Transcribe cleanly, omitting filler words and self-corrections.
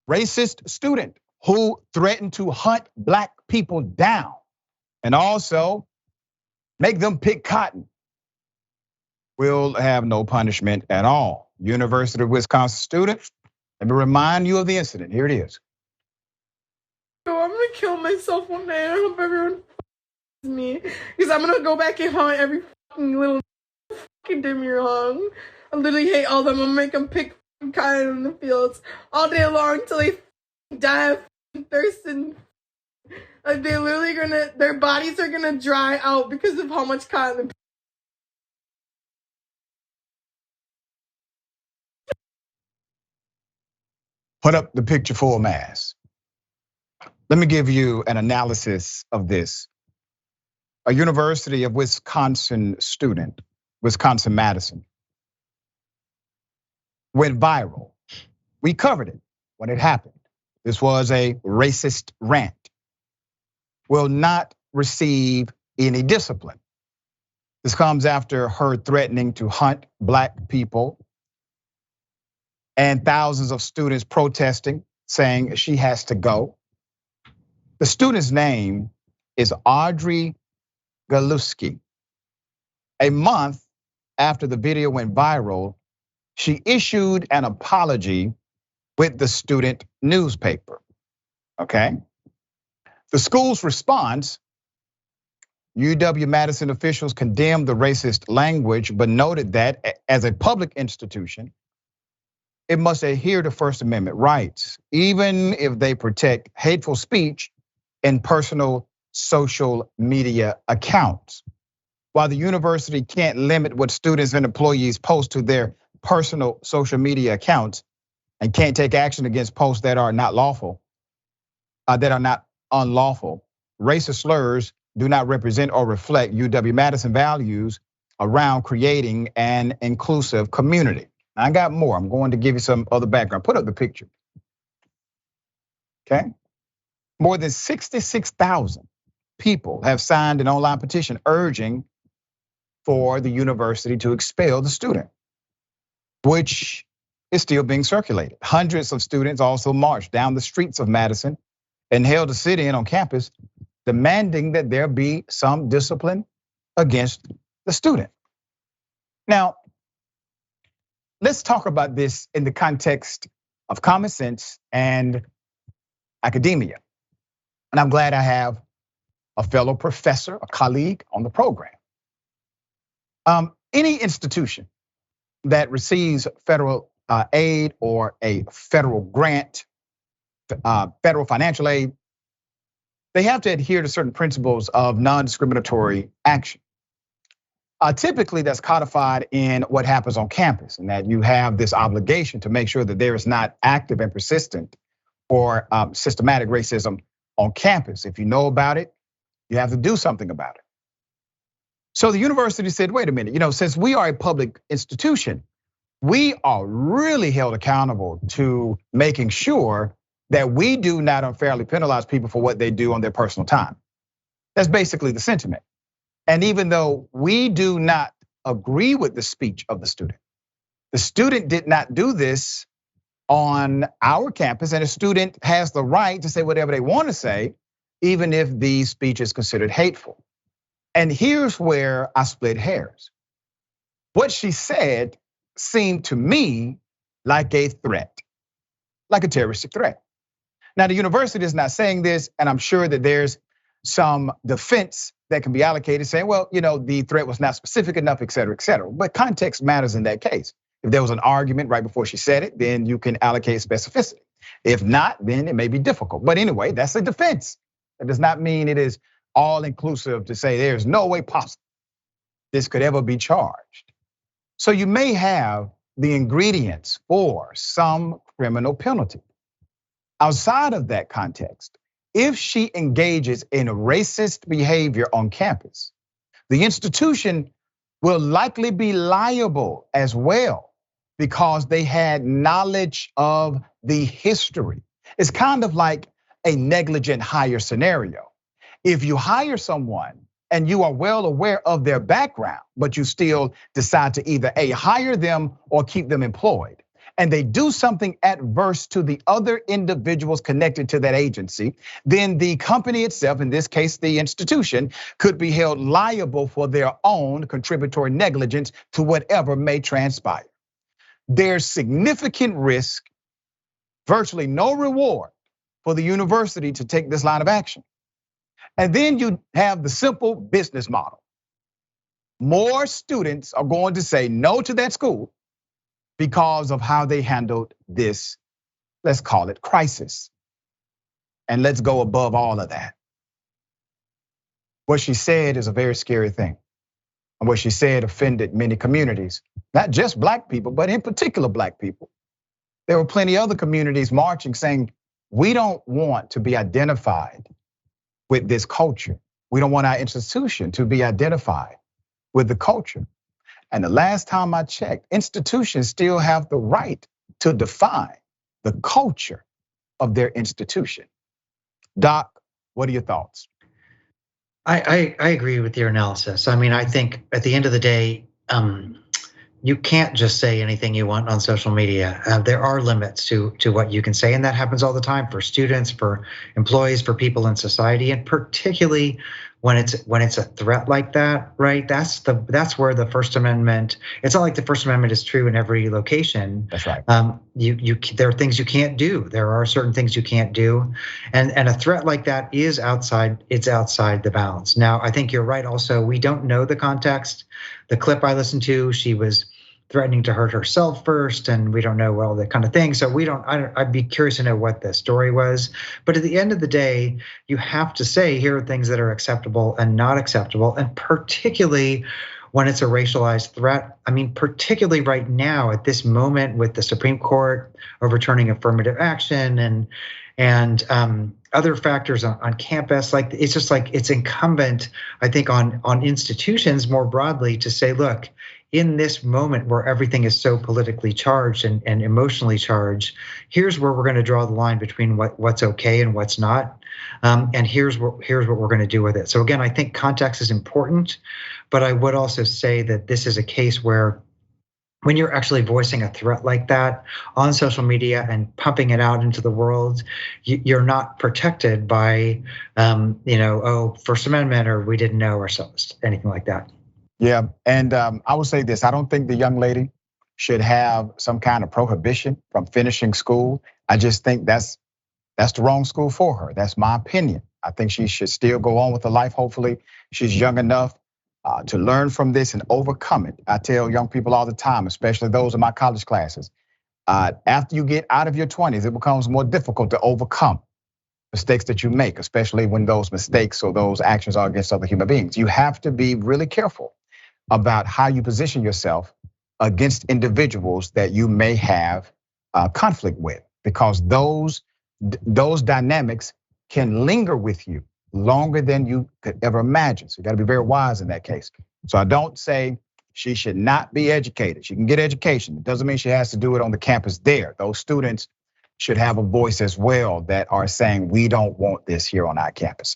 racist student who threatened to hunt black people down and also make them pick cotton will have no punishment at all. University of Wisconsin student, let me remind you of the incident. Here it is. Oh, I'm gonna kill myself one day. I hope everyone me, because I'm gonna go back and hunt every fucking little fucking did me wrong. I literally hate all of them. I'm gonna make them pick cotton in the fields all day long until they die of thirst and like they're literally gonna, their bodies are gonna dry out because of how much cotton. Put up the picture full mass. Let me give you an analysis of this. A University of Wisconsin student, Wisconsin-Madison, went viral. We covered it when it happened. This was a racist rant. Will not receive any discipline. This comes after her threatening to hunt black people and thousands of students protesting, saying she has to go. The student's name is Audrey Godlewski. A month after the video went viral, she issued an apology with the student newspaper, okay? The school's response, UW-Madison officials condemned the racist language, but noted that as a public institution, it must adhere to First Amendment rights, even if they protect hateful speech in personal social media accounts. While the university can't limit what students and employees post to their personal social media accounts and can't take action against posts that are not lawful, that are not unlawful, racist slurs do not represent or reflect UW-Madison values around creating an inclusive community. I got more. I'm going to give you some other background. Put up the picture. Okay. More than 66,000 people have signed an online petition urging for the university to expel the student, which is still being circulated. Hundreds of students also marched down the streets of Madison and held a sit-in on campus, demanding that there be some discipline against the student. Now, let's talk about this in the context of common sense and academia. And I'm glad I have a fellow professor, a colleague on the program. Any institution that receives federal aid or a federal grant, federal financial aid, they have to adhere to certain principles of non-discriminatory action. Typically, that's codified in what happens on campus, and that you have this obligation to make sure that there is not active and persistent or systematic racism on campus. If you know about it, you have to do something about it. So the university said, wait a minute, since we are a public institution, we are really held accountable to making sure that we do not unfairly penalize people for what they do on their personal time. That's basically the sentiment. And even though we do not agree with the speech of the student did not do this on our campus, and a student has the right to say whatever they want to say, even if the speech is considered hateful. And here's where I split hairs. What she said seemed to me like a threat, like a terroristic threat. Now, the university is not saying this, and I'm sure that there's some defense that can be allocated saying, well, the threat was not specific enough, et cetera, et cetera. But context matters in that case. If there was an argument right before she said it, then you can allocate specificity. If not, then it may be difficult. But anyway, that's a defense. That does not mean it is all inclusive to say there's no way possible this could ever be charged. So you may have the ingredients for some criminal penalty. Outside of that context, if she engages in racist behavior on campus, the institution will likely be liable as well because they had knowledge of the history. It's kind of like a negligent hire scenario. If you hire someone and you are well aware of their background, but you still decide to either A, hire them or keep them employed, and they do something adverse to the other individuals connected to that agency, then the company itself, in this case, the institution, could be held liable for their own contributory negligence to whatever may transpire. There's significant risk, virtually no reward for the university to take this line of action. And then you have the simple business model. More students are going to say no to that school because of how they handled this, let's call it crisis. And let's go above all of that. What she said is a very scary thing. And what she said offended many communities, not just Black people, but in particular Black people. There were plenty of other communities marching saying, we don't want to be identified with this culture. We don't want our institution to be identified with the culture. And the last time I checked, institutions still have the right to define the culture of their institution. Doc, what are your thoughts? I agree with your analysis. I mean, I think at the end of the day, you can't just say anything you want on social media. There are limits to what you can say, and that happens all the time for students, for employees, for people in society, and particularly when it's a threat like that, right? That's where the First Amendment. It's not like the First Amendment is true in every location. That's right. There are things you can't do. There are certain things you can't do, and a threat like that is outside. It's outside the bounds. Now, I think you're right. Also, we don't know the context. The clip I listened to, she was threatening to hurt herself first, and we don't know all that kind of thing. So I'd be curious to know what the story was. But at the end of the day, you have to say, here are things that are acceptable and not acceptable, and particularly when it's a racialized threat. I mean, particularly right now at this moment with the Supreme Court overturning affirmative action and other factors on campus, like it's just like it's incumbent, I think, on institutions more broadly to say, look, in this moment where everything is so politically charged and emotionally charged, here's where we're going to draw the line between what's okay and what's not, and here's what we're going to do with it. So again, I think context is important, but I would also say that this is a case where when you're actually voicing a threat like that on social media and pumping it out into the world, you're not protected by, First Amendment or we didn't know ourselves, anything like that. Yeah, and I would say this, I don't think the young lady should have some kind of prohibition from finishing school. I just think that's the wrong school for her. That's my opinion. I think she should still go on with her life. Hopefully, she's young enough to learn from this and overcome it. I tell young people all the time, especially those in my college classes, after you get out of your 20s, it becomes more difficult to overcome mistakes that you make, especially when those mistakes or those actions are against other human beings. You have to be really careful about how you position yourself against individuals that you may have conflict with, because those dynamics can linger with you longer than you could ever imagine. So you got to be very wise in that case. So I don't say she should not be educated. She can get education. It doesn't mean she has to do it on the campus there. Those students should have a voice as well that are saying, we don't want this here on our campus.